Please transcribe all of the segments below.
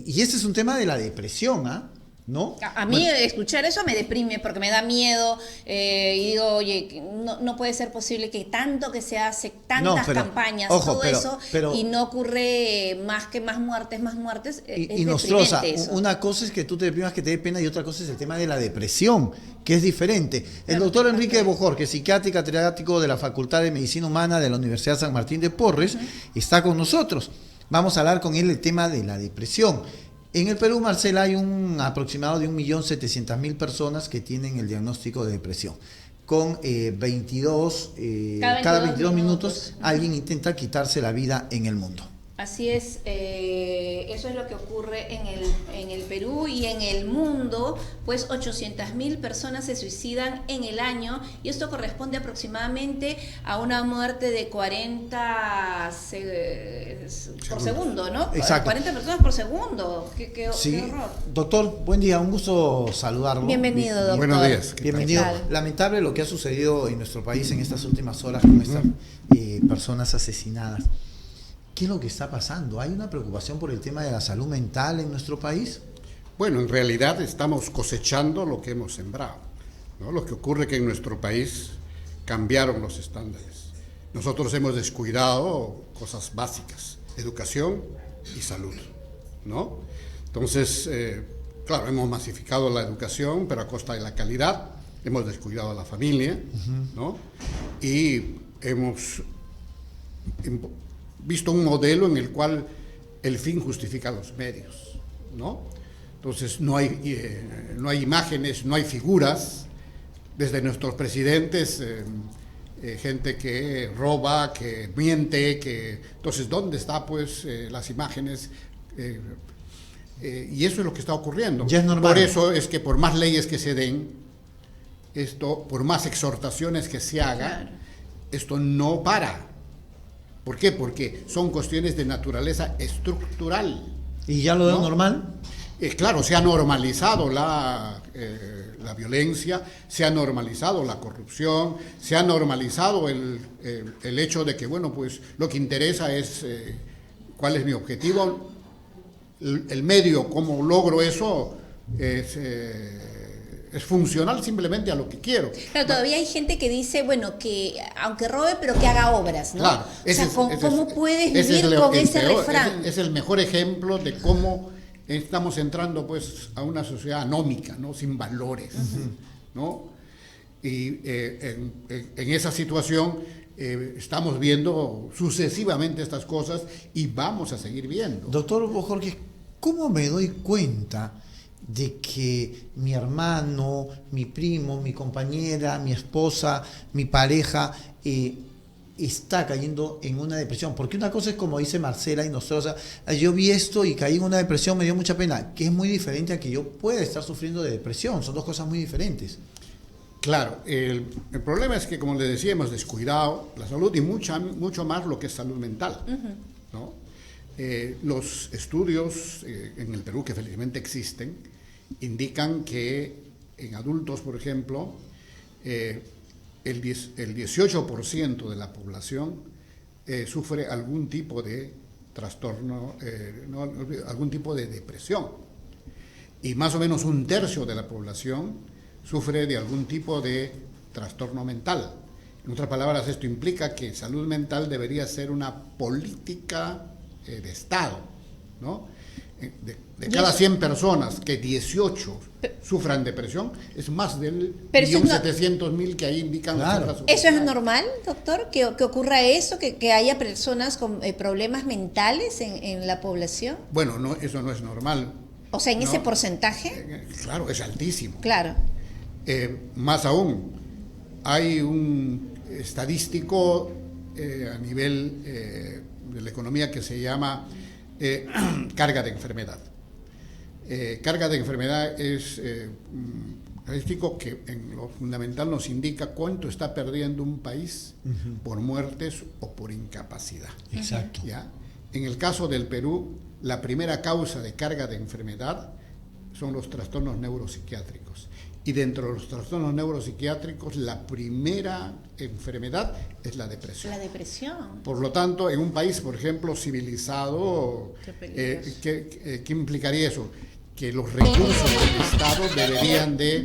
Y ese es un tema de la depresión, ¿ah? ¿No? A mí escuchar eso me deprime porque me da miedo y digo, oye, no puede ser posible que tanto que se hace, tantas campañas, todo eso, y no ocurre más muertes. Y Nostroza, una cosa es que tú te deprimas, que te dé pena, y otra cosa es el tema de la depresión, que es diferente. El doctor Enrique de Bojorquez, psiquiatra y catedrático de la Facultad de Medicina Humana de la Universidad San Martín de Porres, está con nosotros. Vamos a hablar con él el tema de la depresión. En el Perú, Marcela, hay un aproximado de 1.700.000 personas que tienen el diagnóstico de depresión. Con cada 22 minutos alguien intenta quitarse la vida en el mundo. Así es, eso es lo que ocurre en el Perú y en el mundo, pues 800.000 personas se suicidan en el año y esto corresponde aproximadamente a una muerte de 40 por segundo, ¿no? Exacto. 40 personas por segundo, qué horror. Doctor, buen día, un gusto saludarlo. Bienvenido, doctor. Buenos días. Bienvenido. Lamentable lo que ha sucedido en nuestro país en estas últimas horas con estas personas asesinadas. ¿Qué es lo que está pasando? ¿Hay una preocupación por el tema de la salud mental en nuestro país? Bueno, en realidad estamos cosechando lo que hemos sembrado, ¿no? Lo que ocurre es que en nuestro país cambiaron los estándares. Nosotros hemos descuidado cosas básicas, educación y salud, ¿no? Entonces, claro, hemos masificado la educación, pero a costa de la calidad. Hemos descuidado a la familia, ¿no? Y hemos visto un modelo en el cual el fin justifica los medios, ¿no? Entonces no hay imágenes, no hay figuras, desde nuestros presidentes, gente que roba, que miente, entonces ¿dónde están pues las imágenes? Y eso es lo que está ocurriendo. Ya es normal. Por eso es que por más leyes que se den, por más exhortaciones que se hagan, esto no para. ¿Por qué? Porque son cuestiones de naturaleza estructural. ¿Y ya lo veo normal? Claro, se ha normalizado la violencia, se ha normalizado la corrupción, se ha normalizado el hecho de que, bueno, pues lo que interesa es cuál es mi objetivo, el medio, cómo logro eso, es funcional simplemente a lo que quiero. Claro, todavía hay gente que dice, bueno, que aunque robe, pero que haga obras, ¿no? Claro, ¿cómo puedes vivir con ese refrán? Es el mejor ejemplo de cómo estamos entrando pues a una sociedad anómica, ¿no? Sin valores, ¿no? Y en esa situación estamos viendo sucesivamente estas cosas y vamos a seguir viendo. Doctor Bojorquez, ¿cómo me doy cuenta de que mi hermano, mi primo, mi compañera, mi esposa, mi pareja está cayendo en una depresión? Porque una cosa es, como dice Marcela y Nostroza, yo vi esto y caí en una depresión, me dio mucha pena, que es muy diferente a que yo pueda estar sufriendo de depresión. Son dos cosas muy diferentes. Claro, el problema es que, como les decía, hemos descuidado la salud y mucho más lo que es salud mental, ¿no? Los estudios en el Perú, que felizmente existen, indican que en adultos, por ejemplo, el 18% de la población sufre algún tipo de trastorno, algún tipo de depresión, y más o menos 1/3 de la población sufre de algún tipo de trastorno mental. En otras palabras, esto implica que salud mental debería ser una política de Estado, ¿no? De cada 100 personas, que 18 sufran depresión, es más del 1.700.000 que ahí indican. Claro. ¿Eso es normal, doctor? ¿Que ocurra eso? ¿Que haya personas con problemas mentales en la población? Bueno, no, eso no es normal. O sea, en ese porcentaje. Claro, es altísimo. Claro. Más aún, hay un estadístico a nivel de la economía que se llama carga de enfermedad. Carga de enfermedad es estadístico que en lo fundamental nos indica cuánto está perdiendo un país por muertes o por incapacidad. Exacto. ¿Ya? En el caso del Perú, la primera causa de carga de enfermedad son los trastornos neuropsiquiátricos. Y dentro de los trastornos neuropsiquiátricos, la primera enfermedad es la depresión. La depresión. Por lo tanto, en un país, por ejemplo, civilizado, ¿qué implicaría eso? Que los recursos del Estado deberían de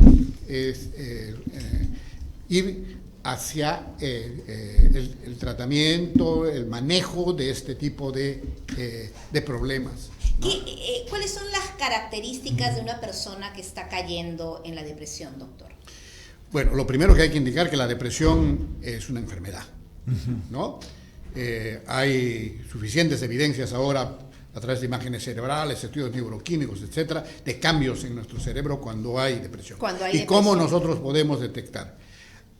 ir hacia el tratamiento, el manejo de este tipo de problemas, ¿no? ¿Cuáles son las características de una persona que está cayendo en la depresión, doctor? Bueno, lo primero que hay que indicar es que la depresión es una enfermedad, ¿no? Hay suficientes evidencias ahora a través de imágenes cerebrales, estudios neuroquímicos, etcétera, de cambios en nuestro cerebro cuando hay depresión. ¿Y cómo nosotros podemos detectar?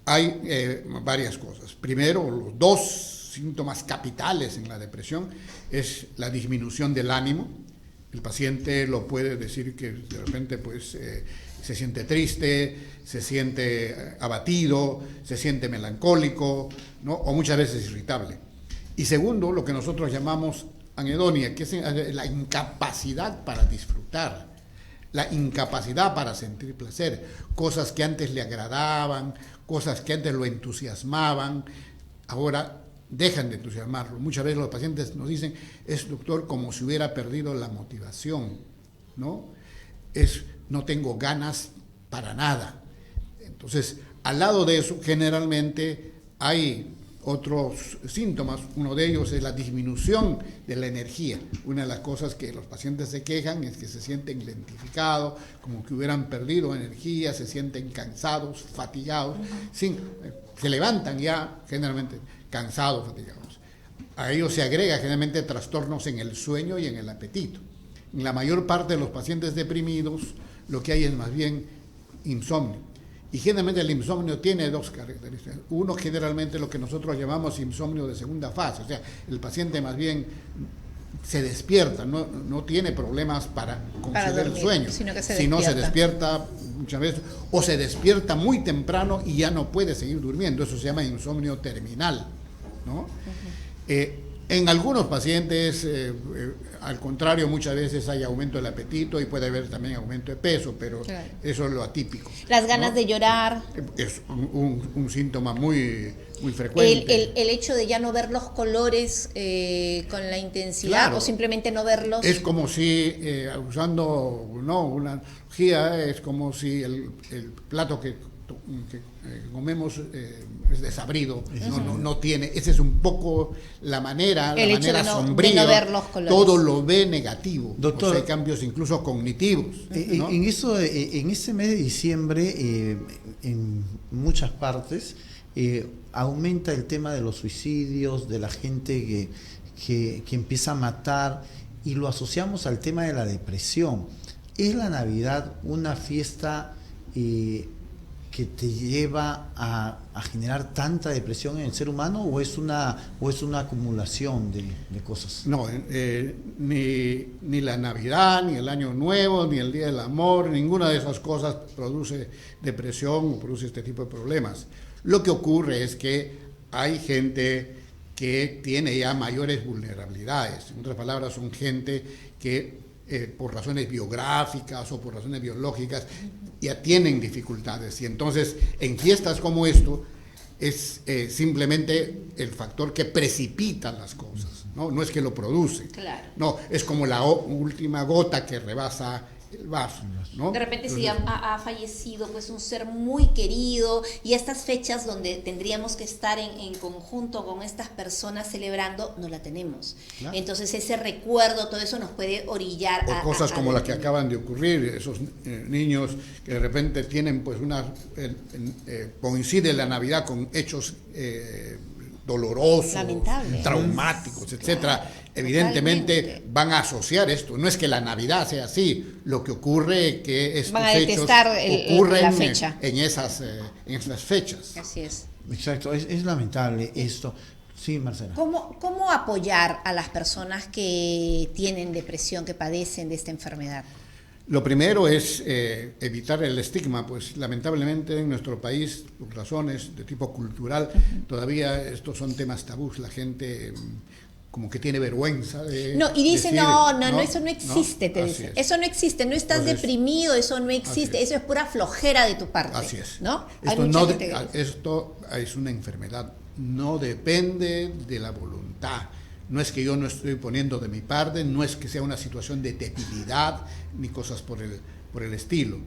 Hay varias cosas. Primero, los dos síntomas capitales en la depresión es la disminución del ánimo. El paciente lo puede decir que de repente pues, se siente triste, se siente abatido, se siente melancólico, ¿no? O muchas veces irritable. Y segundo, lo que nosotros llamamos anedonia, que es la incapacidad para disfrutar, la incapacidad para sentir placer, cosas que antes le agradaban, cosas que antes lo entusiasmaban, ahora dejan de entusiasmarlo. Muchas veces los pacientes nos dicen, es doctor como si hubiera perdido la motivación, ¿no? No tengo ganas para nada. Entonces, al lado de eso, generalmente hay otros síntomas. Uno de ellos es la disminución de la energía. Una de las cosas que los pacientes se quejan es que se sienten lentificados, como que hubieran perdido energía, se sienten cansados, fatigados, se levantan ya generalmente cansados, fatigados. A ello se agrega generalmente trastornos en el sueño y en el apetito. En la mayor parte de los pacientes deprimidos lo que hay es más bien insomnio. Y generalmente el insomnio tiene dos características. Uno, generalmente lo que nosotros llamamos insomnio de segunda fase, o sea, el paciente más bien se despierta, no tiene problemas para conceder el sueño, sino se despierta muchas veces, o se despierta muy temprano y ya no puede seguir durmiendo. Eso se llama insomnio terminal, ¿no? En algunos pacientes, al contrario, muchas veces hay aumento del apetito y puede haber también aumento de peso, pero claro, eso es lo atípico. Las ganas, ¿no?, de llorar. Es un síntoma muy frecuente. El hecho de ya no ver los colores con la intensidad, claro, o simplemente no verlos. Es como si, usando una analogía, es como si el plato que comemos es desabrido, no tiene, esa es un poco la manera sombría, de no ver los colores. Todo lo ve negativo. Doctor, o sea, hay cambios incluso cognitivos, ¿no? En ese mes de diciembre, en muchas partes, aumenta el tema de los suicidios, de la gente que empieza a matar, y lo asociamos al tema de la depresión. ¿Es la Navidad una fiesta que te lleva a generar tanta depresión en el ser humano, o es una acumulación de cosas? No, ni la Navidad, ni el Año Nuevo, ni el Día del Amor, ninguna de esas cosas produce depresión o produce este tipo de problemas. Lo que ocurre es que hay gente que tiene ya mayores vulnerabilidades. En otras palabras, son gente que por razones biográficas o por razones biológicas ya tienen dificultades, y entonces en fiestas como esto es simplemente el factor que precipita las cosas, no es que lo produce, claro, no, es como la última gota que rebasa el vaso, ¿no? De repente si ha fallecido pues un ser muy querido, y estas fechas donde tendríamos que estar en conjunto con estas personas celebrando, no la tenemos. Claro. Entonces ese recuerdo, todo eso nos puede orillar a cosas como las que acaban de ocurrir, esos niños que de repente tienen pues coincide la Navidad con hechos dolorosos, lamentables, traumáticos, etcétera. Claro, evidentemente totalmente van a asociar esto. No es que la Navidad sea así, lo que ocurre es que estos hechos ocurren la fecha. En esas fechas. Así es. Exacto, es lamentable esto. Sí, Marcela. ¿Cómo apoyar a las personas que tienen depresión, que padecen de esta enfermedad? Lo primero es evitar el estigma, pues lamentablemente en nuestro país, por razones de tipo cultural, todavía estos son temas tabús. La gente como que tiene vergüenza de no, y dice, decir, no, eso no existe, te dice. Eso no existe, no estás Entonces, deprimido, eso no existe, eso es pura flojera de tu parte. Así es. ¿No? Esto es una enfermedad, no depende de la voluntad. No es que yo no estoy poniendo de mi parte, no es que sea una situación de debilidad, ni cosas por el estilo.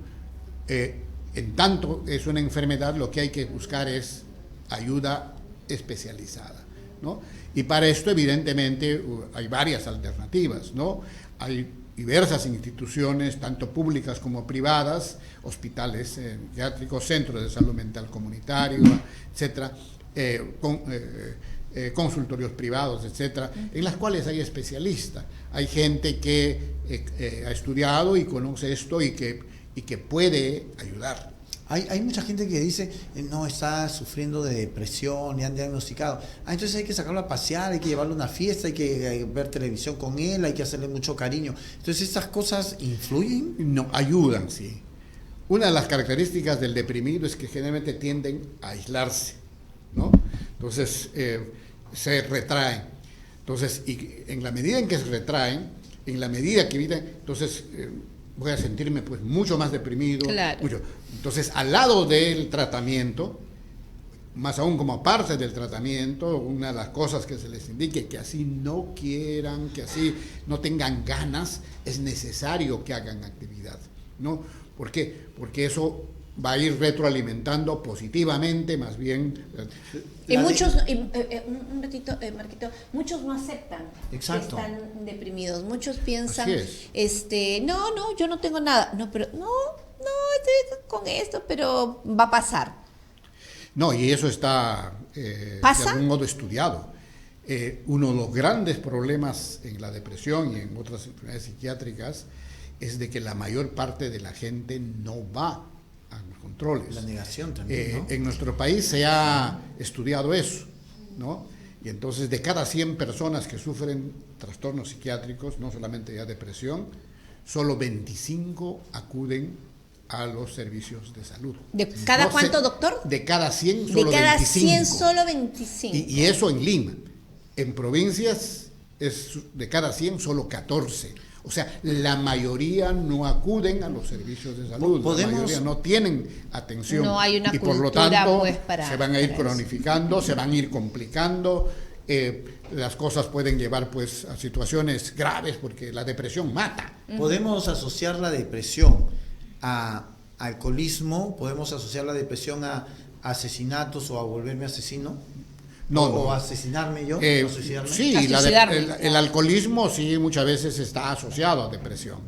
En tanto es una enfermedad, lo que hay que buscar es ayuda especializada, ¿no? Y para esto, evidentemente, hay varias alternativas, ¿no? Hay diversas instituciones, tanto públicas como privadas, hospitales psiquiátricos, centros de salud mental comunitario, etcétera, consultorios privados, etcétera, en las cuales hay especialistas. Hay gente que ha estudiado y conoce esto y que puede ayudar. Hay mucha gente que dice, no, está sufriendo de depresión, y han diagnosticado. Entonces hay que sacarlo a pasear, hay que llevarlo a una fiesta, hay que ver televisión con él, hay que hacerle mucho cariño. Entonces, ¿estas cosas influyen? No, ayudan, sí. Una de las características del deprimido es que generalmente tienden a aislarse, ¿no? Entonces, se retraen. Entonces, y en la medida en que se retraen, en la medida que evitan, entonces voy a sentirme pues mucho más deprimido. Claro. Mucho. Entonces, al lado del tratamiento, más aún como parte del tratamiento, una de las cosas que se les indique, que así no quieran, que así no tengan ganas, es necesario que hagan actividad, ¿no? ¿Por qué? Porque eso va a ir retroalimentando positivamente, más bien. Y muchos, un ratito, Marquito, muchos no aceptan. Exacto. Que están deprimidos. Muchos piensan, Así es. no, yo no tengo nada. No, pero no, estoy con esto, pero va a pasar. No, y eso está ¿Pasa? de algún modo estudiado. Uno de los grandes problemas en la depresión y en otras enfermedades psiquiátricas es de que la mayor parte de la gente no va a los controles. La negación también, ¿no? En nuestro país se ha estudiado eso, ¿no? Y entonces de cada 100 personas que sufren trastornos psiquiátricos, no solamente ya depresión, solo 25 acuden a los servicios de salud. ¿De cada cuánto, doctor? De cada 100, solo 25. De cada 100, solo 25. Y eso en Lima. En provincias es de cada 100, solo 14. O sea, la mayoría no acuden a los servicios de salud, la mayoría no tienen atención. No hay una y por lo cultura, tanto, pues, se van a ir para cronificando, se van a ir complicando, las cosas pueden llevar pues a situaciones graves porque la depresión mata. Podemos asociar la depresión a alcoholismo, podemos asociar la depresión a asesinatos o a volverme asesino. No, o asesinarme yo, o suicidarme. Sí, el alcoholismo sí muchas veces está asociado a depresión,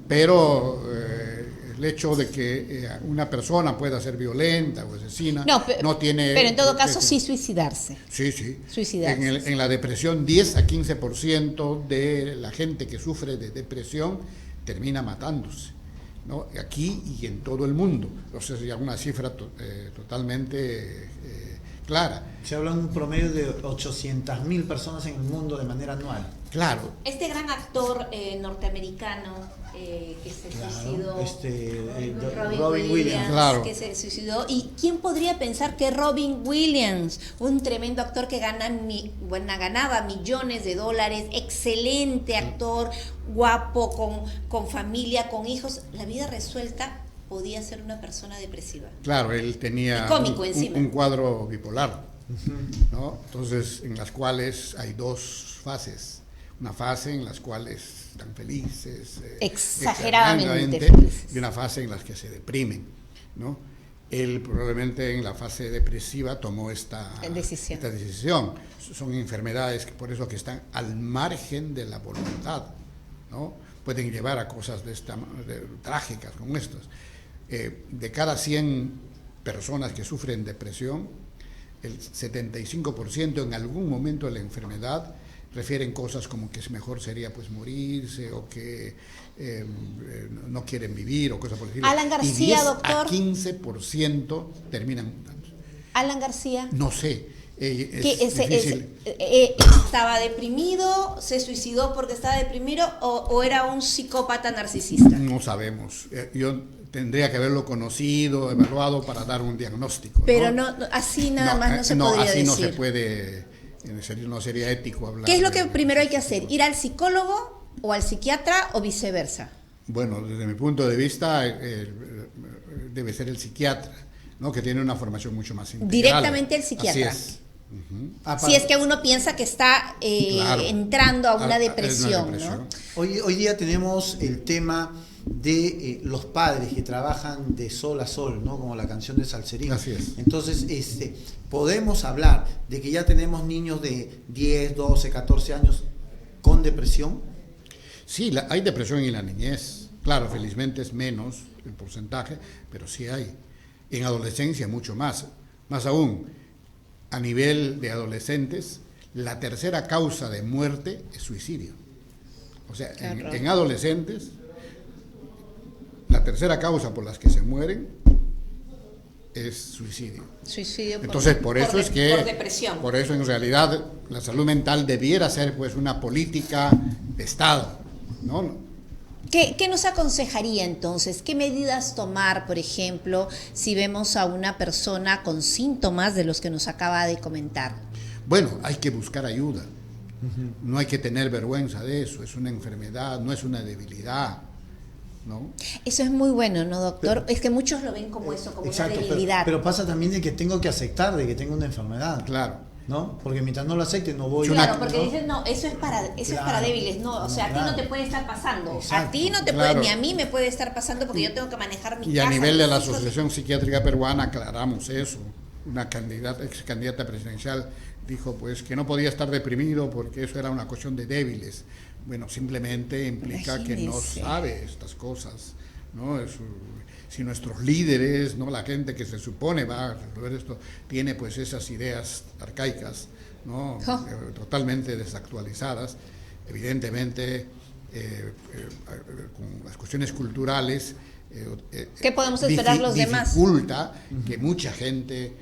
pero el hecho de que una persona pueda ser violenta o asesina no tiene... Pero en todo caso sí suicidarse. Sí, sí. Suicidarse. En la depresión 10 a 15% de la gente que sufre de depresión termina matándose, ¿no? Aquí y en todo el mundo. O sea, es una cifra totalmente... clara. Se habla de un promedio de 800.000 personas en el mundo de manera anual. Claro. Este gran actor norteamericano que se suicidó, Robin Williams, claro, que se suicidó. ¿Y quién podría pensar que Robin Williams, un tremendo actor que ganaba millones de dólares, excelente actor, guapo, con familia, con hijos, la vida resuelta, podía ser una persona depresiva? Claro, él tenía un cuadro bipolar, ¿no? Entonces, en las cuales hay dos fases. Una fase en las cuales están felices, exageradamente felices, y una fase en las que se deprimen, ¿no? Él probablemente en la fase depresiva tomó esta decisión. Son enfermedades que por eso que están al margen de la voluntad, ¿no? Pueden llevar a cosas trágicas como estas. De cada 100 personas que sufren depresión, el 75% en algún momento de la enfermedad refieren cosas como que mejor sería pues morirse o que no quieren vivir o cosas por el estilo. Alan García, y 10 doctor. a 15% terminan mutando. Alan García. No sé. Difícil. ¿Estaba deprimido? ¿Se suicidó porque estaba deprimido? ¿O era un psicópata narcisista? No sabemos. Yo tendría que haberlo conocido, evaluado para dar un diagnóstico. Pero no así nada más no se podría decir. Así no se puede no sería ético hablar. ¿Qué es lo que primero hay que hacer? ¿Ir al psicólogo o al psiquiatra o viceversa? Bueno, desde mi punto de vista debe ser el psiquiatra, ¿no? Que tiene una formación mucho más integral. Directamente el psiquiatra. Así es. Si es que uno piensa que está claro, entrando a una depresión, ¿no? Hoy día tenemos el tema de los padres que trabajan de sol a sol, ¿no? Como la canción de Salserín. Así es. Entonces, podemos hablar de que ya tenemos niños de 10, 12, 14 años con depresión. Sí, hay depresión en la niñez. Claro, felizmente es menos el porcentaje, pero sí hay. En adolescencia mucho más. Más aún, a nivel de adolescentes, la tercera causa de muerte es suicidio. O sea, en adolescentes, la tercera causa por las que se mueren es suicidio. Entonces, por depresión. Por eso, en realidad, la salud mental debiera ser pues una política de Estado, ¿no? ¿Qué nos aconsejaría entonces? ¿Qué medidas tomar, por ejemplo, si vemos a una persona con síntomas de los que nos acaba de comentar? Bueno, hay que buscar ayuda. No hay que tener vergüenza de eso. Es una enfermedad, no es una debilidad, ¿no? Eso es muy bueno, ¿no, doctor? Es que muchos lo ven como eso, como exacto, una debilidad. Pero pasa también de que tengo que aceptar de que tengo una enfermedad. Claro. ¿No? Porque mientras no lo acepte no voy. Claro, porque dicen, no, eso es para débiles, no, o sea, a ti no te puede estar pasando, exacto, a ti no te puede, ni a mí me puede estar pasando porque yo tengo que manejar mi casa. Y a nivel de la Asociación Psiquiátrica Peruana aclaramos eso. Una ex candidata presidencial dijo pues que no podía estar deprimido porque eso era una cuestión de débiles. Bueno, simplemente implica que no sabe estas cosas, ¿no? Si nuestros líderes, ¿no? La gente que se supone va a resolver esto, tiene pues esas ideas arcaicas, ¿no? Totalmente desactualizadas, evidentemente con las cuestiones culturales, ¿qué podemos esperar los demás? Dificulta que mucha gente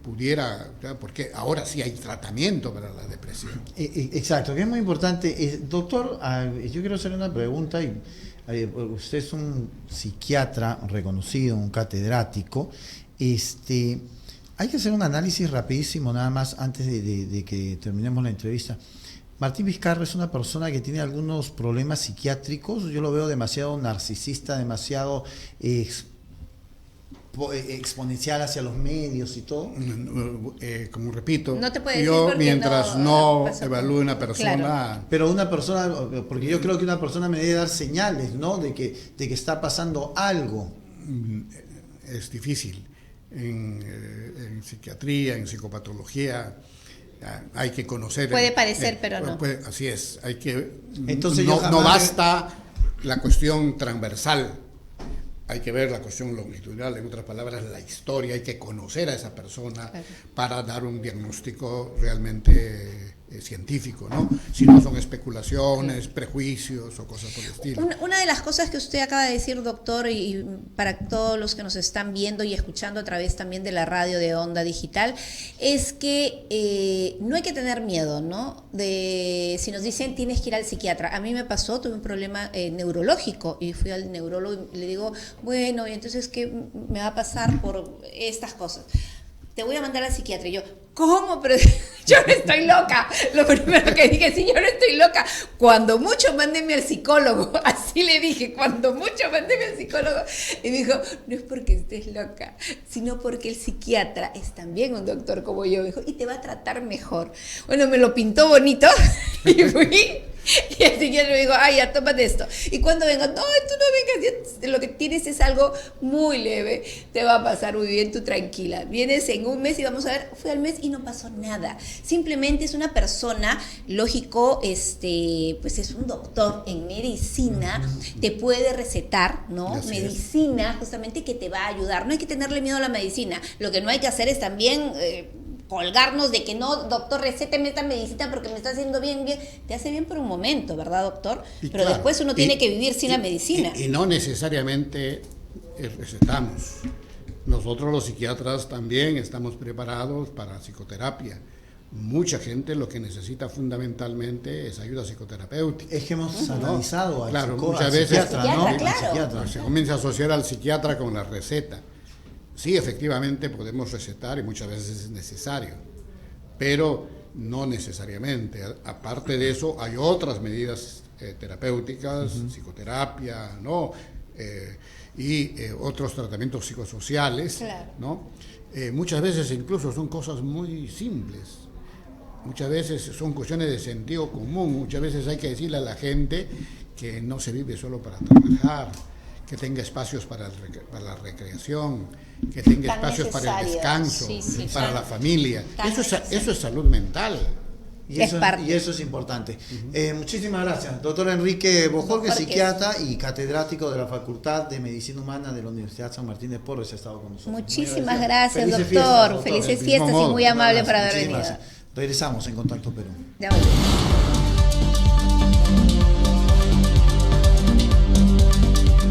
pudiera, porque ahora sí hay tratamiento para la depresión. Exacto, que es muy importante. Doctor, yo quiero hacerle una pregunta y usted es un psiquiatra reconocido, un catedrático. Hay que hacer un análisis rapidísimo nada más antes de que terminemos la entrevista. Martín Vizcarra es una persona que tiene algunos problemas psiquiátricos. Yo lo veo demasiado narcisista, demasiado exponencial hacia los medios y todo. Como repito, no te puede yo decir mientras no evalúe una persona, claro. Pero una persona, porque yo creo que una persona me debe dar señales, ¿no? De que está pasando algo. Es difícil. En psiquiatría, en psicopatología, hay que conocer. Puede parecer, pero no. Así es. Hay que. Entonces no basta la cuestión transversal. Hay que ver la cuestión longitudinal, en otras palabras, la historia, hay que conocer a esa persona para dar un diagnóstico realmente científico, ¿no? Si no son especulaciones, prejuicios o cosas por el estilo. Una de las cosas que usted acaba de decir, doctor, y para todos los que nos están viendo y escuchando a través también de la radio de Onda Digital, es que no hay que tener miedo, ¿no? Si nos dicen tienes que ir al psiquiatra. A mí me pasó, tuve un problema neurológico y fui al neurólogo y le digo, bueno, ¿y entonces qué me va a pasar por estas cosas? Te voy a mandar al psiquiatra. Y yo, ¿cómo? Pero yo no estoy loca. Lo primero que dije, sí, yo no estoy loca. Cuando mucho, mándeme al psicólogo. Así le dije, cuando mucho, mándeme al psicólogo. Y me dijo, no es porque estés loca, sino porque el psiquiatra es también un doctor como yo. Me dijo, y te va a tratar mejor. Bueno, me lo pintó bonito y fui. Y el psiquiatra me dijo, ay, ya, tómate esto. Y cuando vengo, no, tú no vengas, lo que tienes es algo muy leve, te va a pasar muy bien, tú tranquila. Vienes en un mes y vamos a ver, fui al mes y no pasó nada. Simplemente es una persona, lógico, pues es un doctor en medicina, te puede recetar, ¿no? Así medicina, justamente, que te va a ayudar. No hay que tenerle miedo a la medicina. Lo que no hay que hacer es también colgarnos de que no, doctor, recéteme esta medicina porque me está haciendo bien. Te hace bien por un momento, ¿verdad, doctor? Y pero claro, después uno tiene que vivir sin la medicina. Y no necesariamente recetamos. Nosotros los psiquiatras también estamos preparados para psicoterapia. Mucha gente lo que necesita fundamentalmente es ayuda psicoterapéutica. Es que hemos analizado muchas veces psiquiatra. Se comienza a asociar al psiquiatra con la receta. Sí, efectivamente podemos recetar y muchas veces es necesario, pero No necesariamente. Aparte de eso, hay otras medidas terapéuticas, psicoterapia, ¿no? Otros tratamientos psicosociales, claro, ¿no? Muchas veces incluso son cosas muy simples. Muchas veces son cuestiones de sentido común. Muchas veces hay que decirle a la gente que no se vive solo para trabajar, que tenga espacios para la recreación, que tenga tan espacios para el descanso, sí, para tan, la familia. Eso es salud mental. Y eso es importante. Muchísimas gracias. Doctor Enrique Bojorquez, psiquiatra y catedrático de la Facultad de Medicina Humana de la Universidad San Martín de Porres, ha estado con nosotros. Muchísimas gracias, Felices doctor. fiestas, Felices fiestas y muy amable por haber venido. Regresamos en Contacto Perú. Ya volvemos.